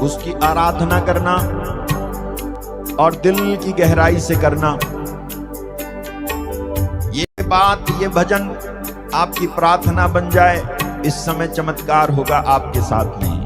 उसकी आराधना करना और दिल की गहराई से करना। ये बात, ये भजन आपकी प्रार्थना बन जाए, इस समय चमत्कार होगा आपके साथ में।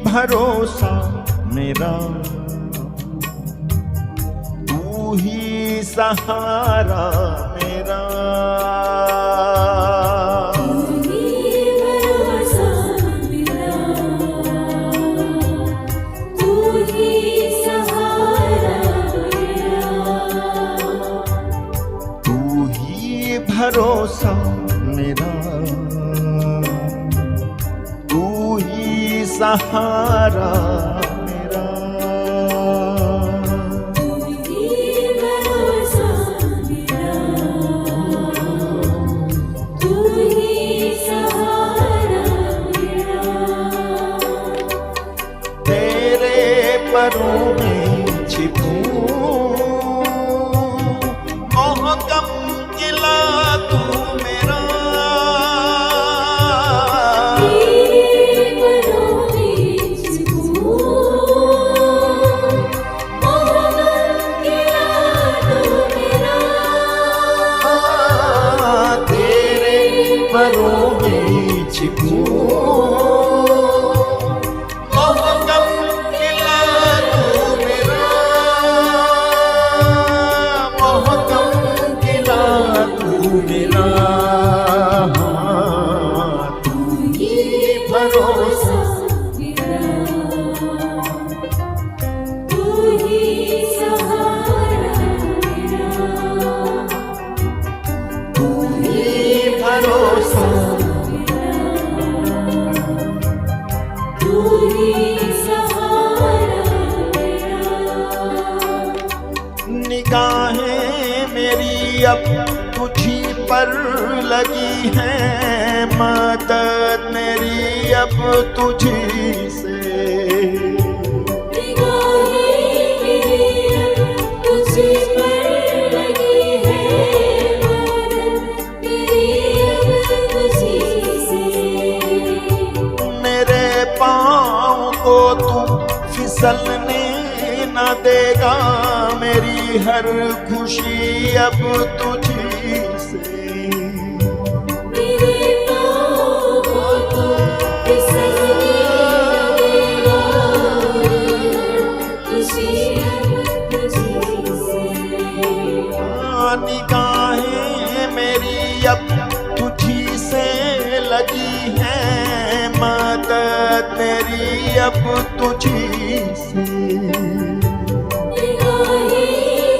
भरोसा मेरा, तू ही सहारा मेरा, तू ही भरोसा मेरा, तू ही सहारा मेरा, तू ही भरोसा मेरा, सहारा मेरा, तू ही भरोसा मेरा, तू ही सहारा मेरा। तेरे परों में छिपूं, मोहकम किला तू मेरा, परों में छिपूं, मोहकम किला तू मेरा, मोहकम किला तू मेरा, तू ही भरोसा मेरा, तू ही सहारा मेरा, तू ही भरोसा, तू ही सहारा मेरा। निगाहें मेरी अब तुझी पर लगी है, मदद मेरी अब तुझी से, निगाहें मेरी अब तुझी पर लगी है, मदद मेरी अब तुझी से। मेरे पाँव को तू फिसलने न देगा, मेरी हर खुशी अब तुझी से, मेरे पाँव को तू फिसलने देगा, खुशी अब तुझी से। निगाहें मेरी अब तुझी से लगी है, मदद मेरी अब तुझी से, निगाहें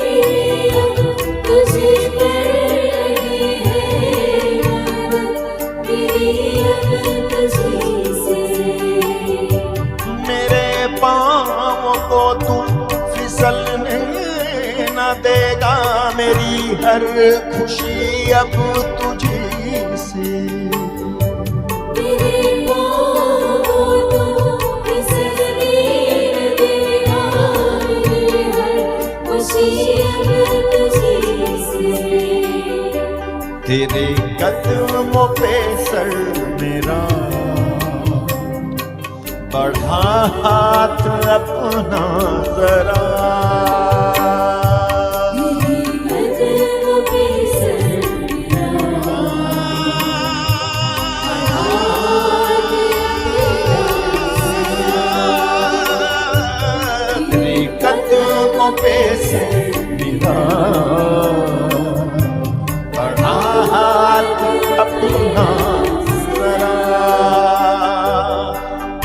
मेरी अब तुझी पर लगी है, मदद मेरी अब तुझी से। मेरे पाँव को तू फिसलने न देगा, मेरी हर खुशी अब तुझी से, मेरे पाँव को तू फिसलने न देगा, मेरी हर खुशी अब तुझी से। तेरे कदमों पे सर मेरा, बढ़ा हाथ अपना जरा, पे से मिला, बढ़ा हाथ अपना जरा,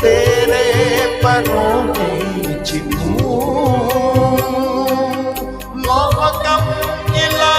तेरे परों में छिपूं, मोहकम किला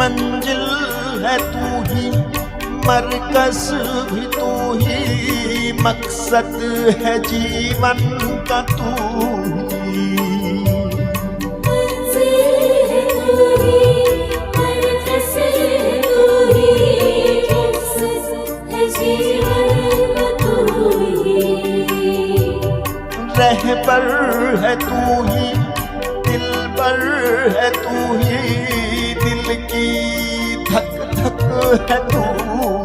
मंजिल है तू ही, मरकज भी तू ही, मकसद है जीवन का तू ही। मंजिल है तू ही, मरकज़ है तू ही, मकसद है जीवन का तू ही। रहबर है तू ही, दिलबर है तू ही, दिल की धक धक है तू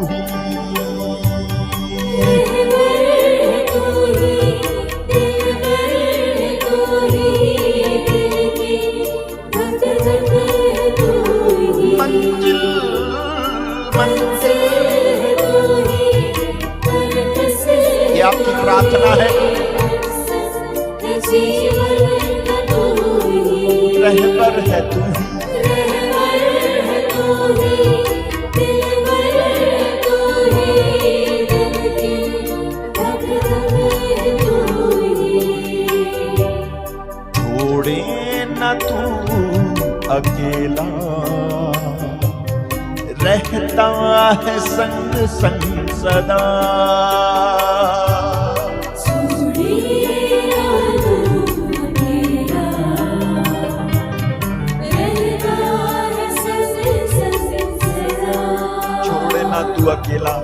ही। रहबर है तू ही, दिलबर है तू ही, दिल की धक धक है तू ही। मंजिल मंजिल है तू ही, मरकज़ है ये आपकी प्रार्थना है। जीवन का तू ही। रहबर है तू ही, रहबर है तू ही, दिलबर है तू ही, दिल की धक धक है तू ही। छोड़े न तू अकेला, रहता है संग संग सदा। छोड़े ना तू अकेला,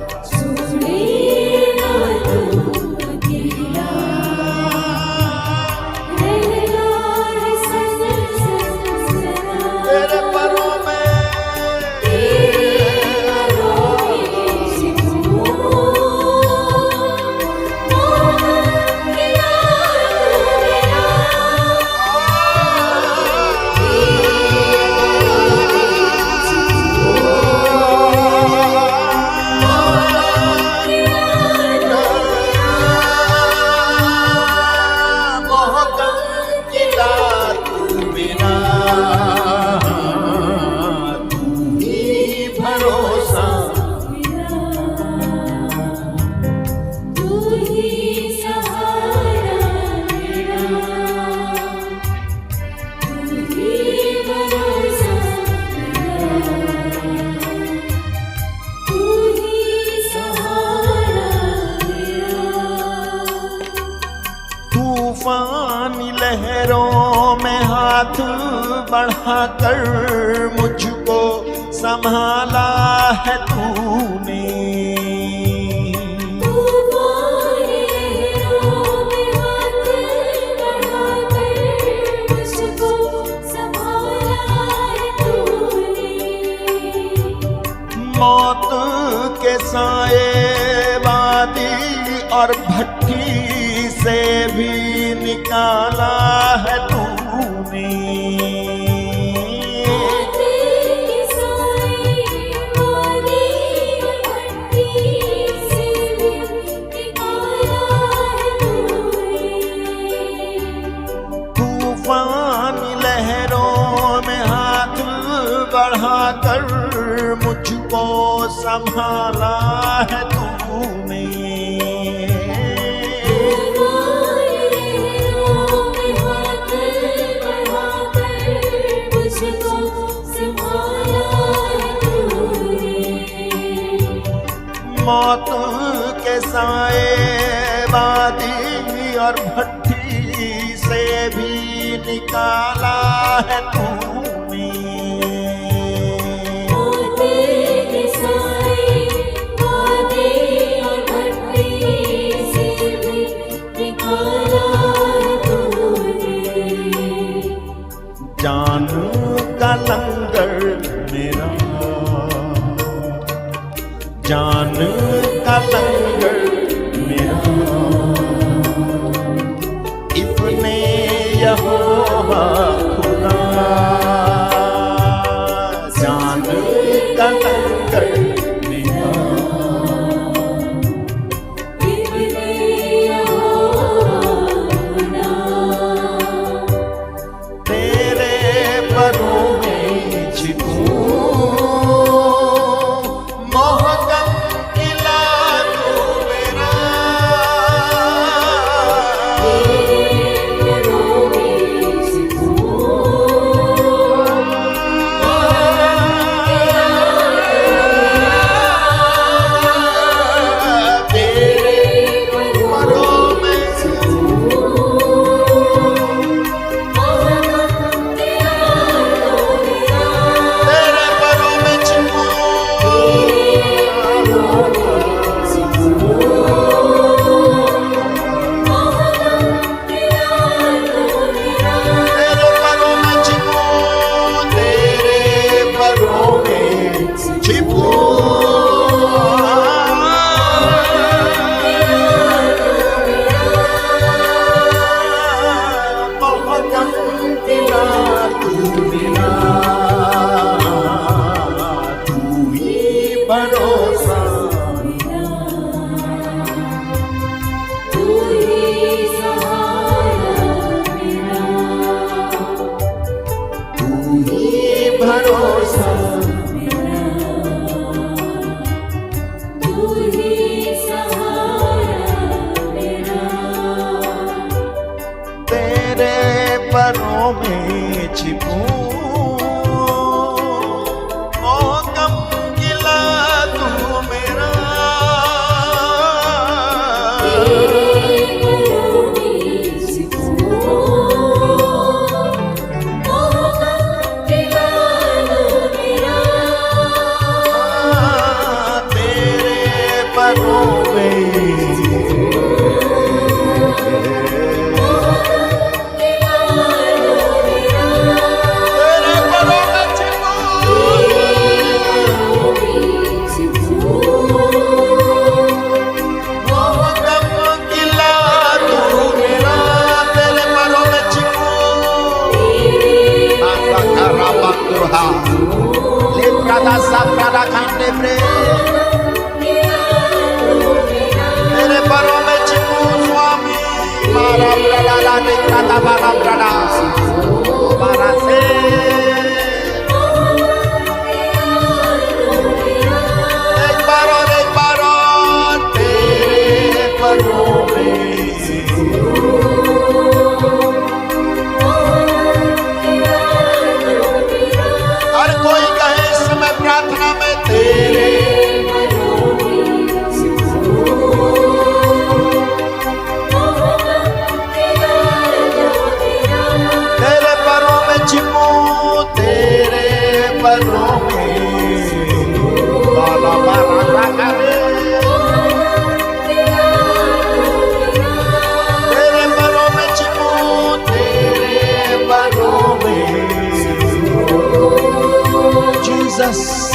तेरे परों में तूफानी लहरों में हाथ बढ़ाकर मुझको संभाला है तूने। मौत के साए वादी और भट्टी से भी निकाला है तूने। तूफानी लहरों में हाथ बढ़ाकर मुझको संभाला है तूने। मौत के साए वादी और भट्टी से भी निकाला है तूने। जान का लंगर मेरा, जान का लंगर मेरा, इब्ने यहोवा खुदा। जान का लंगर मेरा, तेरे परों में छिपूं, मोहकम किला तू मेरा। ही भरोसा तू ही सहारा मेरा तेरे परों में छिपूं ओ गम गिला तू मेरा तेरे परों तेरे परों में छिपूं स्वामी मारा प्रला ने काता बारा प्रला बारा से एक बार तेरे परों में हर कोई कहे इस समय प्रार्थना में तेरे परों में छिपूं तेरे परों में बाला बारा करे तेरे परों में छिपूं तेरे परों में Jesus